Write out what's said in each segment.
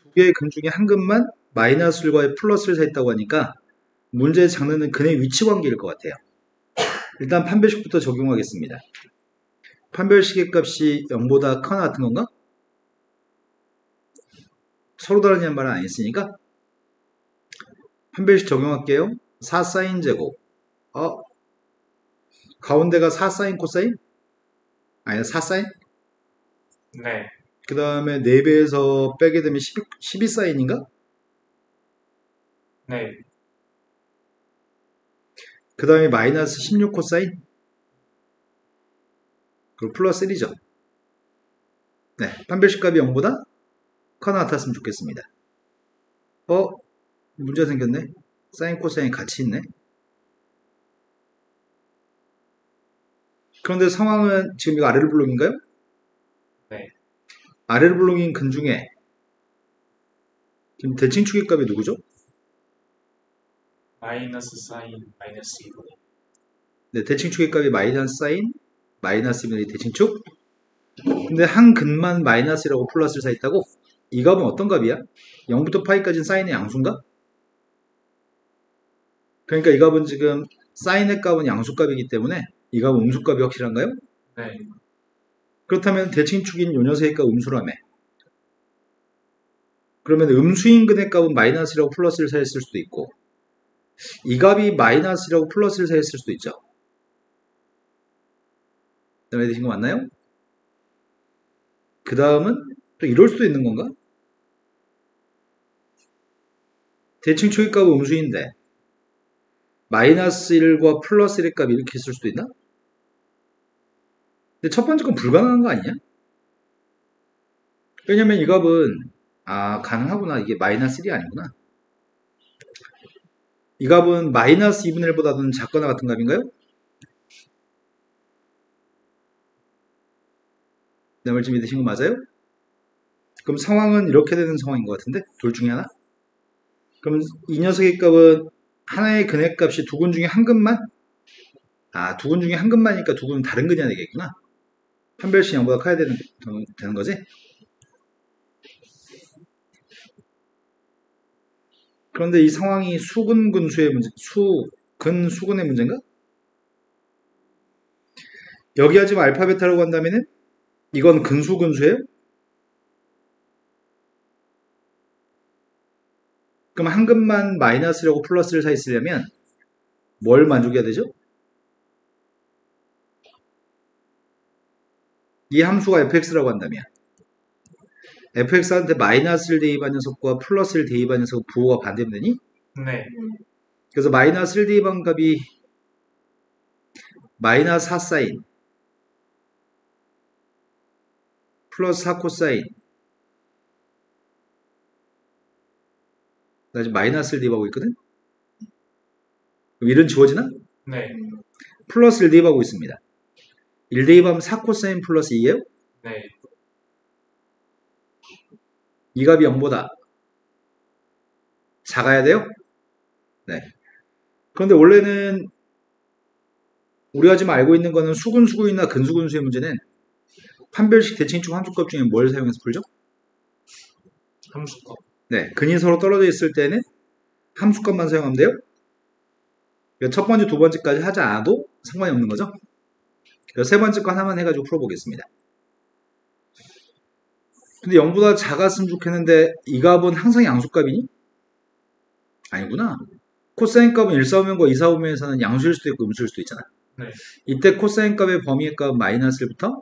두 개의 근 중에 한 근만 마이너스과의 플러스를 사있다고 하니까 문제의 장르는 근의 위치 관계일 것 같아요. 일단 판별식부터 적용하겠습니다. 판별식의 값이 0보다 크거나 같은 건가? 서로 다르냐는 말은 안 했으니까 판별식 적용할게요. 4사인 제곱. 가운데가 4사인 코사인? 아니 4사인? 네, 그 다음에 4배에서 빼게 되면 12사인인가? 네, 그 다음에 마이너스 16 코사인? 그리고 플러스 1이죠. 네, 판별식 값이 0보다 커나 같았으면 좋겠습니다. 문제 생겼네. 사인 코사인 같이 있네. 그런데 상황은 지금 이거 아래로 블록인가요? 네. 아래로 블록인 근 중에 지금 대칭 축의 값이 누구죠? 마이너스 사인 마이너스 2분. 네, 대칭 축의 값이 마이너스 사인 마이너스 2분의 대칭축. 근데 한 근만 마이너스라고 플러스를 사있다고? 이 값은 어떤 값이야? 0부터 파이까지는 사인의 양수인가? 그러니까 이 값은 지금 사인의 값은 양수값이기 때문에 이 값은 음수값이 확실한가요? 네, 그렇다면 대칭축인 요 녀석의 값 음수라며. 그러면 음수인 근의 값은 마이너스라고 플러스를 사했을 수도 있고 이 값이 마이너스라고 플러스를 사했을 수도 있죠. 이해되신 거 맞나요? 그 다음은 또 이럴 수도 있는 건가? 대칭축의 값은 음수인데 마이너스 1과 플러스 1의 값이 이렇게 있을 수도 있나? 근데 첫 번째 건 불가능한 거 아니냐? 왜냐면 이 값은 가능하구나. 이게 마이너스 1이 아니구나. 이 값은 마이너스 2분의 1보다는 작거나 같은 값인가요? 내 말 좀 믿으신 거 맞아요? 그럼 상황은 이렇게 되는 상황인 것 같은데? 둘 중에 하나? 그럼 이 녀석의 값은 하나의 근의 값이 두 근 중에 한 근만? 두 근 중에 한 근만이니까 두 근은 다른 근이 되겠구나. 판별식 0보다 커야 되는 거지? 그런데 이 상황이 수근근수의 문제, 수근의 문제인가? 여기 하지만 알파 베타라고 한다면은 이건 근수근수예요? 그럼 한 근만 마이너스라고 플러스를 사 있으려면 뭘 만족해야 되죠? 이 함수가 fx라고 한다면 fx한테 마이너스를 대입한 녀석과 플러스를 대입한 녀석 부호가 반대면 되니? 네, 그래서 마이너스를 대입한 값이 마이너스 4사인 플러스 4코사인 나 지금 마이너스를 대입하고 있거든? 그럼 1은 지워지나? 네, 플러스를 대입하고 있습니다. 1 대입하면 4코사인 플러스 2예요? 네, 이 값이 0보다 작아야 돼요? 네. 그런데 원래는 우리가 지금 알고 있는 거는 수근수근이나 근수근수의 문제는 판별식 대칭축 함수값 중에 뭘 사용해서 풀죠? 함수값. 네. 근이 서로 떨어져 있을 때는 함수값만 사용하면 돼요? 그러니까 첫 번째, 두 번째까지 하지 않아도 상관이 없는 거죠? 세 번째 거 하나만 해가지고 풀어보겠습니다. 근데 0보다 작았으면 좋겠는데 이 값은 항상 양수값이니? 아니구나. 코사인 값은 1사오면과 2사오면에서는 양수일 수도 있고 음수일 수도 있잖아. 네, 이때 코사인 값의 범위의 값은 마이너스 1부터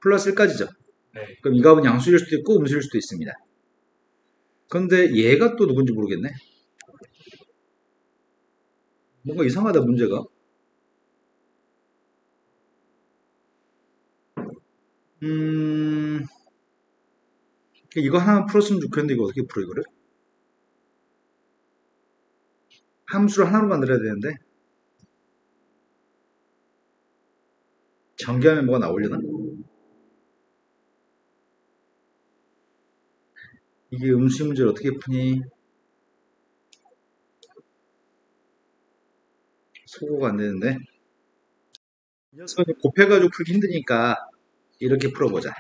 플러스 1까지죠. 네. 그럼 이 값은 양수일 수도 있고 음수일 수도 있습니다. 그런데 얘가 또 누군지 모르겠네. 뭔가 이상하다 문제가. 이거 하나만 풀었으면 좋겠는데 이거 어떻게 풀어 이거를? 함수를 하나로 만들어야 되는데 전개하면 뭐가 나오려나? 이게 음수 문제를 어떻게 푸니? 소거가 안 되는데 이 녀석은 곱해가지고 풀기 힘드니까 이렇게 풀어보자.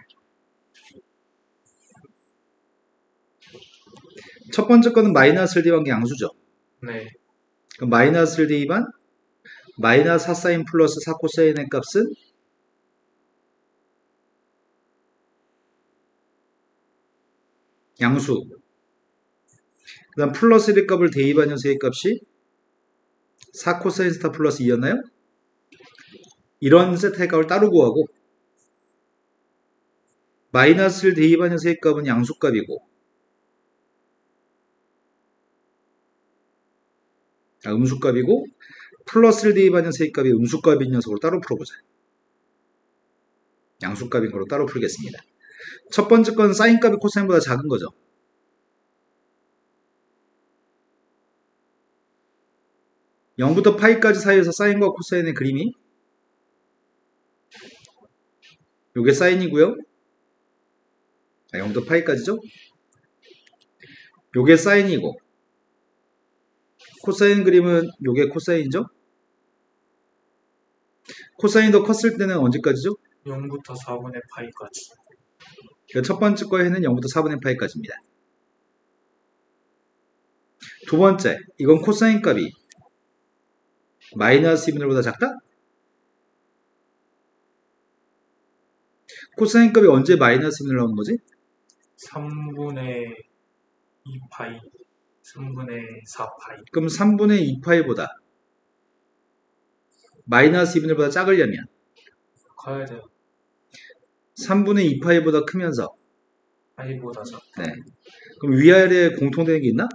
첫 번째 거는 마이너스를 대입한 게 양수죠. 네. 그럼 마이너스를 대입한 마이너스 4사인 플러스 4코사인의 값은 양수. 그 다음 플러스 1의 값을 대입한 녀석의 값이 4코사인 스타 플러스 2였나요? 이런 세타의 값을 따로 구하고 마이너스를 대입한 녀석의 값은 양수값이고 음수값이고 플러스를 대입한 녀석의 값이 음수값인 녀석으로 따로 풀어보자. 양수값인 걸로 따로 풀겠습니다. 첫 번째 건 사인값이 코사인보다 작은 거죠. (0부터) 파이까지 사이에서 사인과 코사인의 그림이 요게 사인이고요. 0부터 파이까지죠. 요게 사인이고 코사인 그림은 요게 코사인이죠. 코사인이 더 컸을 때는 언제까지죠? 0부터 4분의 파이까지. 첫 번째 거에는 0부터 4분의 파이까지입니다. 두 번째, 이건 코사인 값이 마이너스 2분의 1보다 작다? 코사인 값이 언제 마이너스 2분의 1 나오는 거지? 3분의 2파이, 3분의 4파이. 그럼 3분의 2파이보다 마이너스 2분의 1보다 작으려면 커야 돼요. 3분의 2파이보다 크면서 파이보다 작다. 네. 그럼 위아래에 공통되는 게 있나?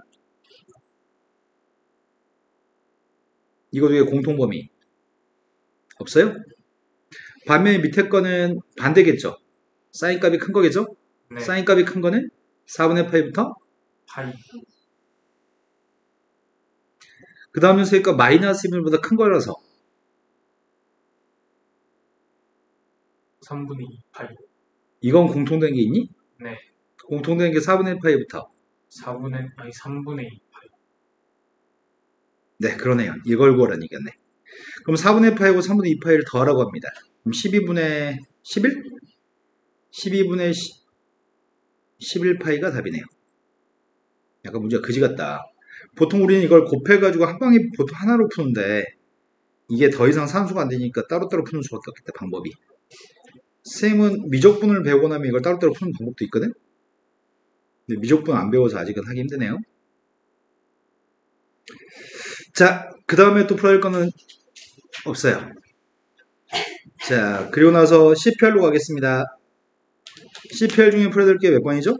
이거 중에 공통범위 없어요? 반면에 밑에 거는 반대겠죠? 사인 값이 큰 거겠죠? 네. 사인 값이 큰 거는 4분의 파이부터 파이. 그 다음 녀석의 값 마이너스 1분보다 큰 거라서 3분의 2파이. 이건 공통된 게 있니? 네. 공통된 게 4분의 파이부터 3분의 2파이. 네, 그러네요. 이걸 구하라는 얘기였네. 그럼 4분의 파이하고 3분의 2파이를 더하라고 합니다. 그럼 12분의 11? 12분의 11파이가 답이네요. 약간 문제가 그지 같다. 보통 우리는 이걸 곱해가지고 한 방에 보통 하나로 푸는데 이게 더 이상 산수가 안 되니까 따로따로 푸는 수밖에 없겠다, 방법이. 쌤은 미적분을 배우고 나면 이걸 따로따로 푸는 방법도 있거든? 근데 미적분 안 배워서 아직은 하기 힘드네요. 자, 그 다음에 또 풀어야 할 거는 없어요. 자, 그리고 나서 CPR로 가겠습니다. CPR 중에 풀어야 될 게 몇 번이죠?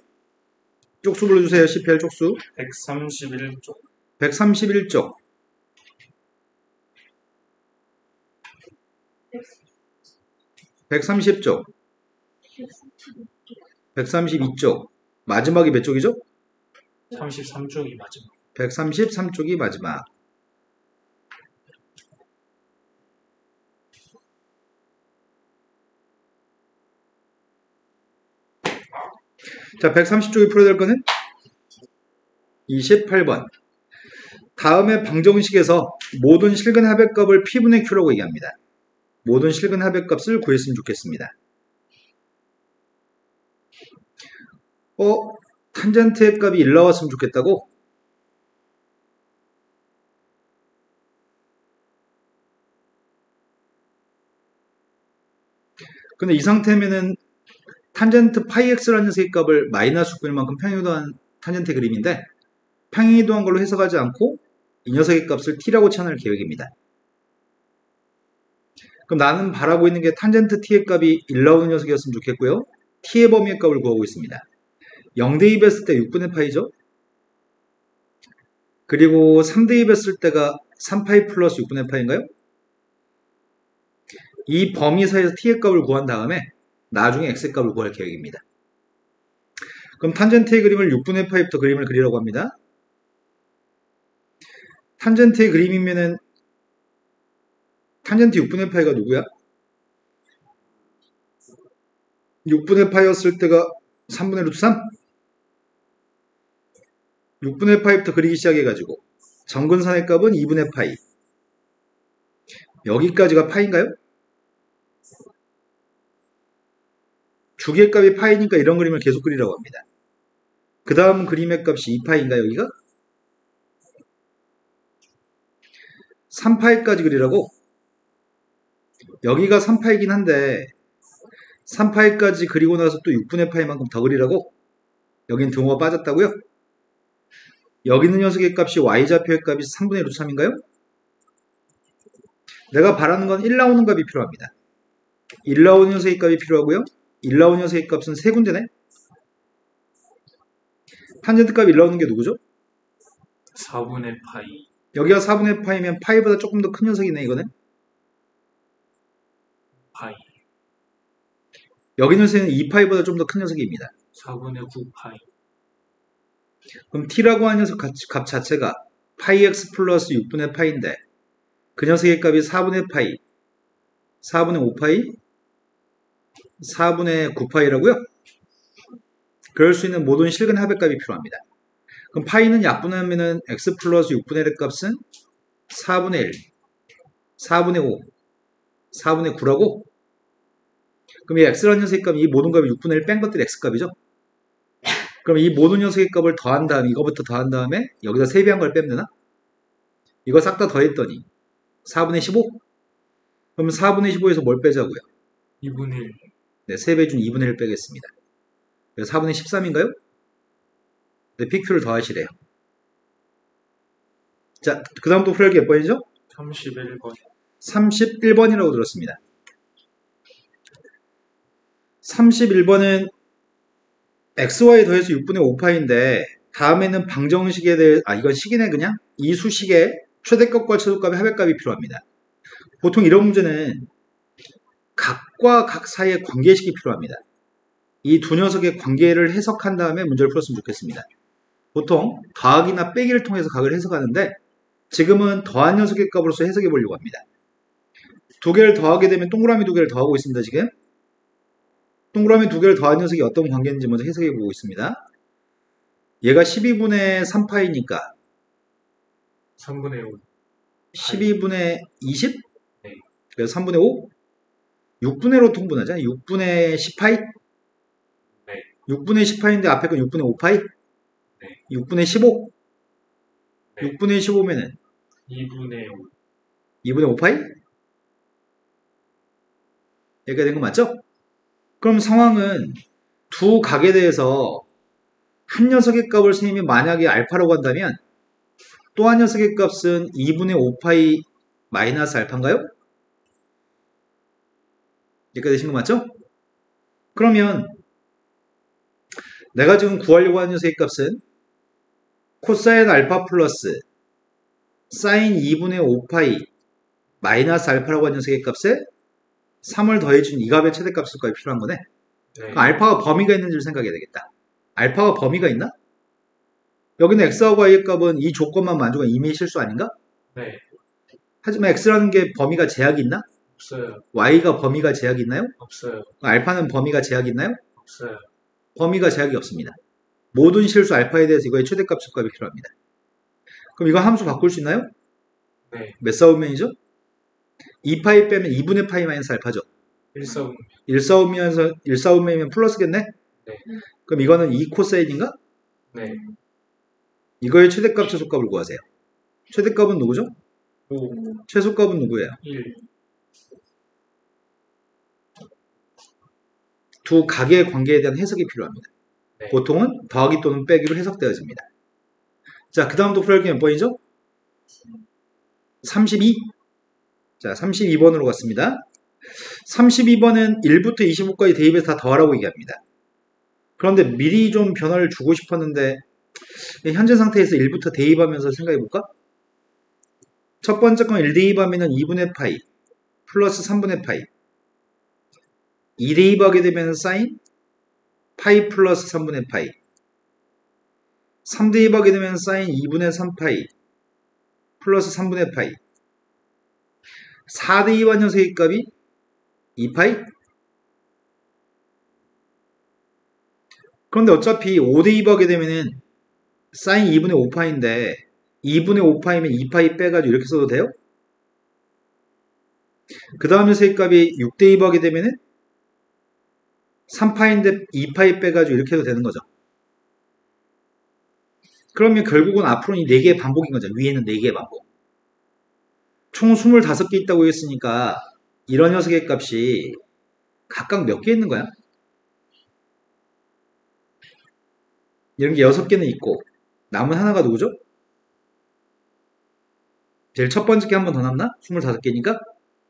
쪽수 불러주세요. CPR 쪽수. 131쪽. 131쪽. 130쪽. 132쪽. 마지막이 몇 쪽이죠? 33쪽이 마지막. 133쪽이 마지막. 자, 130쪽이 풀어야 될 거는 28번. 다음의 방정식에서 모든 실근 합의값을 P분의 Q라고 얘기합니다. 모든 실근 합의값을 구했으면 좋겠습니다. 탄젠트의 값이 1 나왔으면 좋겠다고? 근데 이 상태면은 탄젠트 파이 x라는 녀석의 값을 마이너스 9일 만큼 평행이동한 탄젠트 그림인데 평행이동한 걸로 해석하지 않고 이 녀석의 값을 t라고 치환할 계획입니다. 그럼 나는 바라고 있는 게 탄젠트 t의 값이 1 나오는 녀석이었으면 좋겠고요. t의 범위의 값을 구하고 있습니다. 0대2 했을 때 6분의 파이죠. 그리고 3대2 했을 때가 3파이 플러스 6분의 파이인가요? 이 범위 사이에서 t의 값을 구한 다음에 나중에 x의 값을 구할 계획입니다. 그럼 탄젠트의 그림을 6분의 파이부터 그림을 그리라고 합니다. 탄젠트의 그림이면은 탄젠트 6분의 파이가 누구야? 6분의 파이였을 때가 3분의 루트 3? 6분의 파이부터 그리기 시작해가지고 정근선의 값은 2분의 파이. 여기까지가 파이인가요? 두 개의 값이 파이니까 이런 그림을 계속 그리라고 합니다. 그 다음 그림의 값이 2파이인가 여기가? 3파이까지 그리라고? 여기가 3파이긴 한데 3파이까지 그리고 나서 또 6분의 파이만큼 더 그리라고? 여긴 등호가 빠졌다고요? 여기 있는 녀석의 값이 y좌표의 값이 3분의 루트 3인가요? 내가 바라는 건 1 나오는 값이 필요합니다. 1 나오는 녀석의 값이 필요하고요. 1 나오는 녀석의 값은 세 군데네. 탄젠트 값이 1 나오는 게 누구죠? 4분의 파이. 여기가 4분의 파이면 파이보다 조금 더 큰 녀석이네 이거는. 파이. 여기 녀석은 2파이보다 좀 더 큰 녀석입니다. 4분의 9파이. 그럼 t라고 하는 녀석 값 자체가 파이 x 플러스 6분의 파이인데 그 녀석의 값이 4분의 파이, 4분의 5파이, 4분의 9파이라고요? 그럴 수 있는 모든 실근 합의 값이 필요합니다. 그럼 파이는 약분하면은 x 플러스 6분의 1의 값은 4분의 1, 4분의 5, 4분의 9라고? 그럼 이 x라는 녀석의 값이 이 모든 값이 6분의 1 뺀 것들이 x값이죠? 그럼 이 모든 녀석의 값을 더한 다음에 이거부터 더한 다음에 여기다 세배한 걸 빼면 되나? 이거 싹 다 더했더니 4분의 15? 그럼 4분의 15에서 뭘 빼자고요? 2분의 1. 네, 3배 중 2분의 1 빼겠습니다. 그래서 4분의 13인가요? 네, PQ를 더하시래요. 자, 그 다음 또 풀기 몇 번이죠? 31번. 31번이라고 들었습니다. 31번은 xy 더해서 6분의 5파인데 다음에는 방정식에 대해 이건 식이네 그냥 이 수식의 최대값과 최소값의 합의값이 필요합니다. 보통 이런 문제는 각과 각 사이의 관계식이 필요합니다. 이 두 녀석의 관계를 해석한 다음에 문제를 풀었으면 좋겠습니다. 보통 더하기나 빼기를 통해서 각을 해석하는데 지금은 더한 녀석의 값으로서 해석해 보려고 합니다. 두 개를 더하게 되면 동그라미 두 개를 더하고 있습니다. 지금 동그라미 두 개를 더한 녀석이 어떤 관계인지 먼저 해석해 보고 있습니다. 얘가 12분의 3파이니까 3분의 5. 12분의 20? 네. 그래서 3분의 5? 6분의 5로 통분하자. 6분의 10파이? 네. 6분의 10파이인데 앞에 건 6분의 5파이? 네. 6분의 15? 네. 6분의 15면은 2분의 5. 2분의 5파이? 여기가 된 거 맞죠? 그럼 상황은 두 각에 대해서 한 녀석의 값을 선생님이 만약에 알파라고 한다면 또 한 녀석의 값은 2분의 5파이 마이너스 알파인가요? 여기까지 되신 거 맞죠? 그러면 내가 지금 구하려고 하는 녀석의 값은 코사인 알파 플러스 사인 2분의 5파이 마이너스 알파라고 하는 녀석의 값에 3을 더해준 이 값의 최대값일 거에 필요한 거네. 네. 그럼 알파가 범위가 있는지를 생각해야 되겠다. 알파가 범위가 있나? 여기는 x하고 y의 값은 이 조건만 만족한 임의의 실수 아닌가? 네. 하지만 x라는 게 범위가 제약이 있나? 없어요. y가 범위가 제약이 있나요? 없어요. 알파는 범위가 제약이 있나요? 없어요. 범위가 제약이 없습니다. 모든 실수 알파에 대해서 이거의 최대값, 최소값이 필요합니다. 그럼 이거 함수 바꿀 수 있나요? 네. 몇 사분면이죠? 2파이 빼면 2분의 파이 마이너스 알파죠. 1사분. 1사분면이면 플러스겠네? 네. 그럼 이거는 2 코사인인가? 네. 이거의 최대값, 최소값을 구하세요. 최대값은 누구죠? 5. 최소값은 누구예요? 1. 두 각의 관계에 대한 해석이 필요합니다. 네. 보통은 더하기 또는 빼기로 해석되어집니다. 자, 그 다음도 풀기 몇 번이죠? 32. 자, 32번으로 갔습니다. 32번은 1부터 25까지 대입해서 다 더하라고 얘기합니다. 그런데 미리 좀 변화를 주고 싶었는데 현재 상태에서 1부터 대입하면서 생각해볼까? 첫 번째 건 1 대입하면 2분의 파이 플러스 3분의 파이 2 대입하게 되면 사인 파이 플러스 3분의 파이 3 대입하게 되면 사인 2분의 3파이 플러스 3분의 파이 4 대입한 녀석의 값이 2파이 그런데 어차피 5 대입하게 되면은 사인 2분의 5파인데 2분의 5파이면 2파이 빼가지고 이렇게 써도 돼요? 그 다음 녀석의 값이 6 대입하게 되면은 3파인데 2파이 빼가지고 이렇게 해도 되는 거죠. 그러면 결국은 앞으로는 4개의 반복인 거죠. 위에는 4개의 반복. 총 25개 있다고 했으니까 이런 녀석의 값이 각각 몇 개 있는 거야? 이런 게 6개는 있고 남은 하나가 누구죠? 제일 첫 번째 게 한 번 더 남나? 25개니까?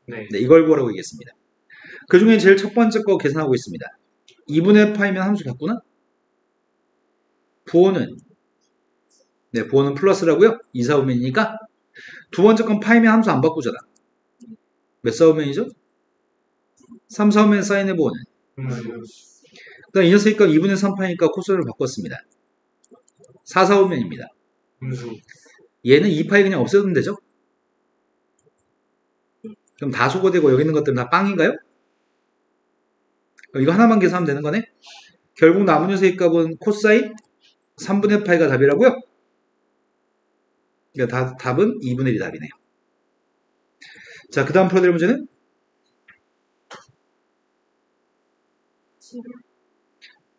네. 네, 이걸 구하라고 얘기했습니다. 그 중에 제일 첫 번째 거 계산하고 있습니다. 2분의 파이면 함수 같구나? 부호는 네, 부호는 플러스라고요? 2, 4, 5면이니까 두 번째 건 파이면 함수 안 바꾸잖아. 몇 4, 5면이죠? 3, 4, 5면 사인의 부호는 그다음 이 녀석이니까 2분의 3파이니까 코스를 바꿨습니다. 4, 4, 5면입니다. 음수. 얘는 2파이 그냥 없애도 되죠? 그럼 다 소거되고 여기 있는 것들은 다 빵인가요? 그럼 이거 하나만 계산하면 되는 거네? 결국 남은 녀석의 값은 코사인 3분의 파이가 답이라고요? 그러니까 답은 2분의 1이 답이네요. 자, 그 다음 풀어드릴 문제는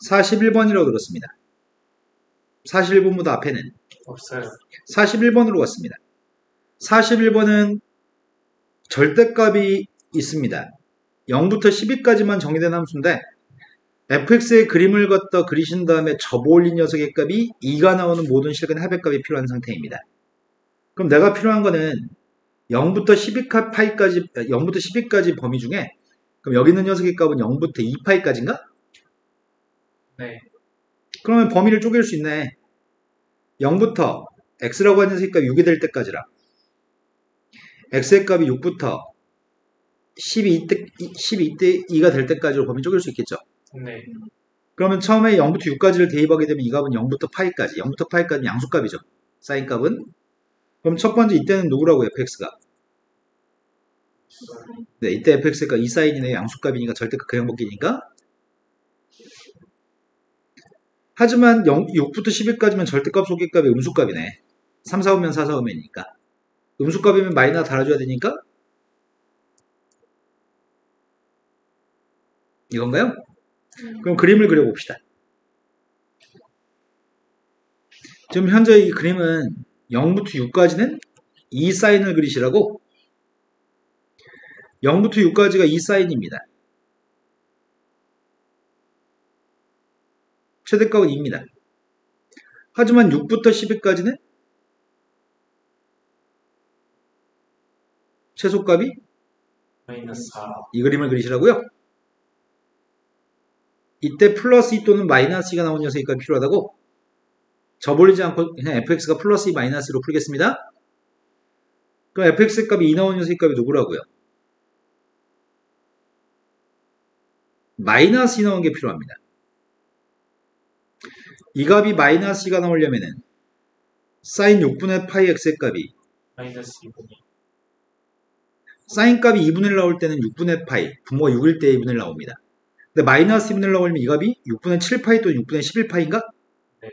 41번이라고 들었습니다. 41번보다 앞에는 없어요. 41번으로 갔습니다. 41번은 절대값이 있습니다. 0부터 12까지만 정의된 함수인데 fx의 그림을 갖다 그리신 다음에 접어올린 녀석의 값이 2가 나오는 모든 실근의 합의값이 필요한 상태입니다. 그럼 내가 필요한 거는 0부터 12까지 범위 중에 그럼 여기 있는 녀석의 값은 0부터 2파이까지인가? 네. 그러면 범위를 쪼갤 수 있네. 0부터 x라고 하는 녀석의 값이 6이 될 때까지라 x의 값이 6부터 12대 2가 될 때까지로 범위 쪼갤 수 있겠죠. 네. 그러면 처음에 0부터 6까지를 대입하게 되면 이 값은 0부터 파이까지 0부터 파이까지는 양수값이죠. 사인 값은. 그럼 첫 번째 이때는 누구라고 fx가? 네, 이때 fx가 2사인이네. 양수값이니까 절대값 그냥 먹기니까. 하지만 6부터 10까지면 절대값 소개값이 음수값이네. 3, 4, 5면 4, 4, 5면이니까. 음수값이면 마이너스 달아줘야 되니까 이건가요? 그럼 그림을 그려봅시다. 지금 현재 이 그림은 0부터 6까지는 2사인을 그리시라고 0부터 6까지가 2사인입니다. 최대값은 2입니다. 하지만 6부터 10까지는 최소값이 마이너스 4. 이 그림을 그리시라고요. 이때 플러스 2 또는 마이너스 2가 나온 녀석이 필요하다고 접올리지 않고 그냥 fx가 플러스 2 마이너스 2로 풀겠습니다. 그럼 fx 값이 2 나온 녀석의 값이 누구라고요? 마이너스 2 나온 게 필요합니다. 이 값이 마이너스 2가 나오려면은 사인 6분의 파이 x의 값이 마이너스 2분의 사인 값이 2분의 1 나올 때는 6분의 파이 분모가 6일 때 2분의 1 나옵니다. 근데 마이너스 2분의 1 나오면 이 값이 6분의 7파이 또는 6분의 11파이인가? 네.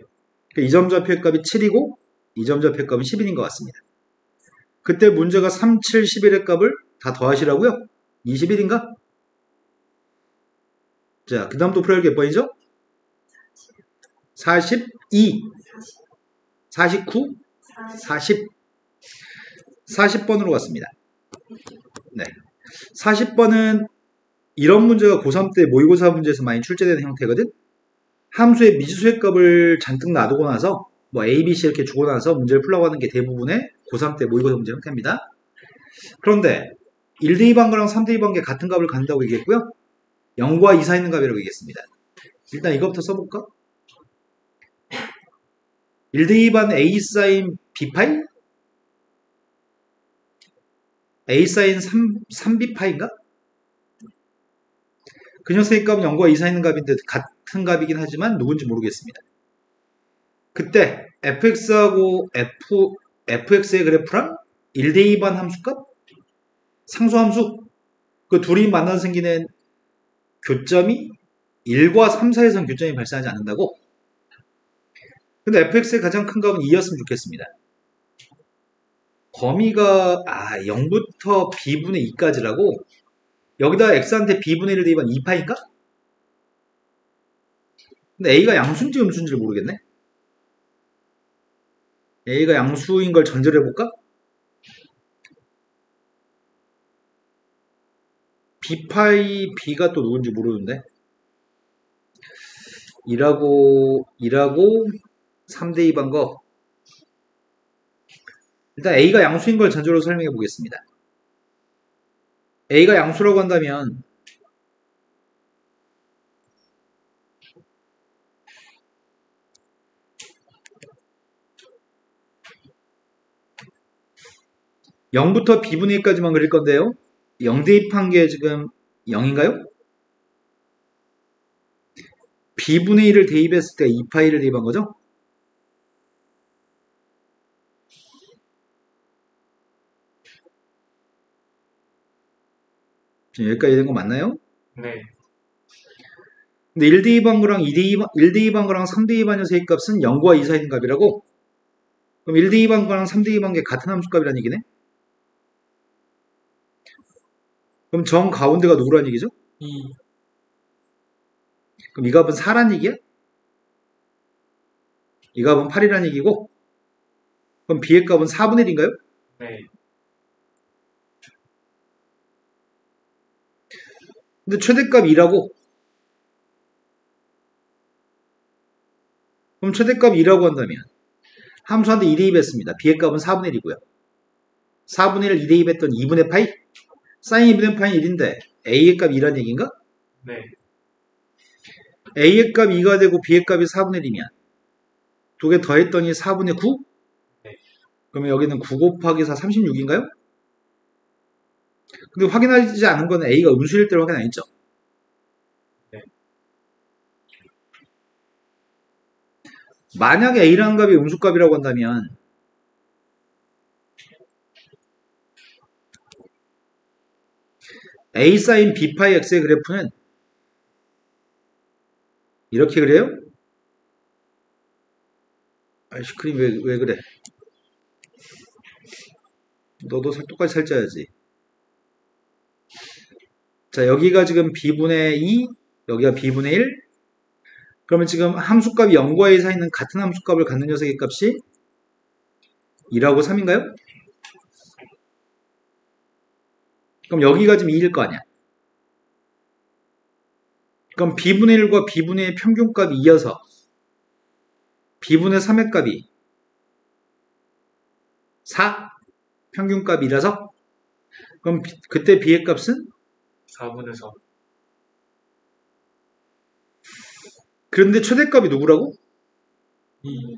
그러니까 이 점 좌표의 값이 7이고 이 점 좌표의 값은 11인 것 같습니다. 그때 문제가 3, 7, 11의 값을 다 더하시라고요? 21인가? 자, 그 다음 또 풀어야 할 게 몇 번이죠? 42, 49, 40. 40번으로 갔습니다. 네. 40번은 이런 문제가 고3 때 모의고사 문제에서 많이 출제되는 형태거든? 함수의 미지수의 값을 잔뜩 놔두고 나서 뭐 A, B, C 이렇게 주고 나서 문제를 풀라고 하는 게 대부분의 고3 때 모의고사 문제 형태입니다. 그런데 1대2 반가랑 3대2 반가 같은 값을 갖는다고 얘기했고요. 0과 2 사이 있는 값이라고 얘기했습니다. 일단 이것부터 써볼까? 1대2 반 A 사인 B파이? A 사인 3B파인가? 그 녀석의 값은 0과 2 사이 있는 값인데 같은 값이긴 하지만 누군지 모르겠습니다. 그때 fx하고 fx의 그래프랑 1대2 반 함수값? 상수함수? 그 둘이 만나서 생기는 교점이 1과 3 사이에서는 교점이 발생하지 않는다고? 근데 fx의 가장 큰 값은 2였으면 좋겠습니다. 범위가 0부터 b분의 2까지라고? 여기다 x한테 b분의 1을 대입한 2파인가? 근데 a가 양수인지 음수인지를 모르겠네. A가 양수인 걸 전제로 해볼까? B파이 B가 또 누군지 모르는데 2라고 3대 2반 거 일단 A가 양수인 걸 전제로 설명해 보겠습니다. A가 양수라고 한다면 (0부터) B분의 1까지만 그릴 건데요. 0 대입한 게 지금 0인가요? B분의 1을 대입했을 때 2파이를 대입한 거죠? 지금 여기까지 된 거 맞나요? 네. 근데 1 대입한 거랑 1 대입한 거랑 3 대입한 녀석의 값은 0과 2 사이 있는 값이라고? 그럼 1 대입한 거랑 3 대입한 게 같은 함수값이라는 얘기네? 그럼 정 가운데가 누구란 얘기죠? 2. 그럼 이 값은 4란 얘기야? 이 값은 8이란 얘기고? 그럼 B의 값은 4분의 1인가요? 네. 근데 최대값 2라고? 그럼 최대값 2라고 한다면 함수한테 2 대입했습니다. B의 값은 4분의 1이고요. 4분의 1을 2 대입했던 2분의 파이? 사인 2분의 파이는 1인데 A의 값 2란 얘기인가? 네. A의 값 2가 되고 B의 값이 4분의 1이면 두 개 더했더니 4분의 9? 네. 그러면 여기는 9 곱하기 4 36인가요? 근데 확인하지 않은 건 A가 음수일 때로 확인 안 했죠? 네. 만약에 A라는 값이 음수값이라고 한다면 A 사인 B 파이 X의 그래프는 이렇게 그래요? 아이스크림 왜 그래? 너도 똑같이 살쪄야지. 자, 여기가 지금 B분의 2, 여기가 B분의 1. 그러면 지금 함수값이 0과 2 사이 있는 같은 함수값을 갖는 녀석의 값이 2라고 3인가요? 그럼 여기가 지금 2일 거 아니야. 그럼 B분의 1과 B분의 2의 평균값이 2여서 B분의 3의 값이 4 평균값이라서 그럼 그때 B의 값은 4분의 3. 그런데 최대값이 누구라고? 2.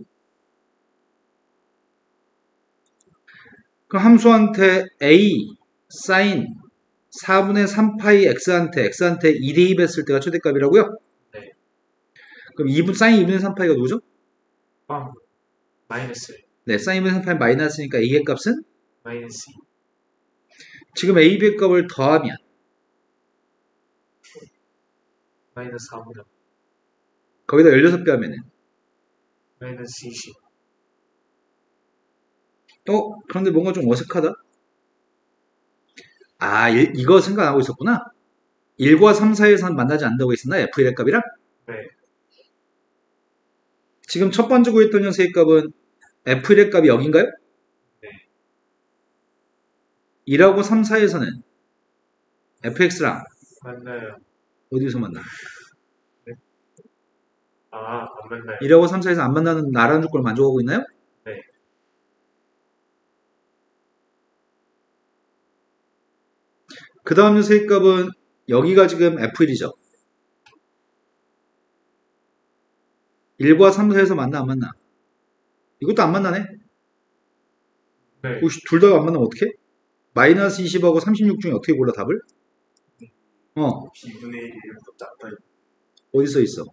그럼 함수한테 A 사인 4분의 3파이 X한테 2 대입했을 때가 최대값이라고요? 네. 그럼 2분 사인 2분의 3파이가 누구죠? 마이너스 1. 네, 사인 2분의 3파이 마이너스니까 A의 값은 마이너스 2. 지금 A, B의 값을 더하면 마이너스 4분의 거기다 16배 하면은 마이너스 20. 그런데 뭔가 좀 어색하다. 이거 생각 안 하고 있었구나. 1과 3 사이에서 만나지 않는다고 했었나? F1의 값이랑? 네. 지금 첫 번째 구했던 녀석의 값은 F1의 값이 0인가요? 네. 2하고 3 사이에서는 fx랑 만나요. 어디서 만나? 안 만나요. 2하고 3 사이에서 안 만나는 나라는 조건을 만족하고 있나요? 네. 그 다음 녀석의 값은 여기가 지금 F1이죠. 1과 3 사이에서 만나 안 만나? 이것도 안 만나네? 네. 둘 다 안 만나면 어떡해? 마이너스 20하고 36 중에 어떻게 골라 답을? B분의 1이 1보다 작다. 어디 써 있어?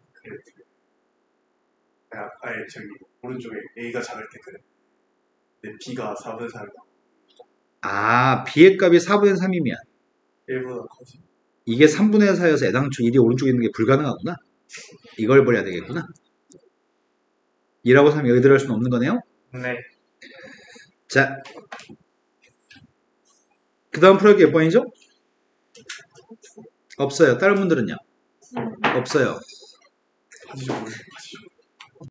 아예 저기 오른쪽에 A가 작을 때 그래. 근데 B가 4분의 3이다. B의 값이 4분의 3이면 1보다 커지. 이게 3분의 4여서 애당초 1이 오른쪽에 있는 게 불가능하구나. 이걸 버려야 되겠구나. 2라고 3이 여기 들어갈 수는 없는 거네요. 네. 자, 그 다음 풀어볼 게 몇 번이죠? 없어요. 다른 분들은요? 없어요. 가지죠.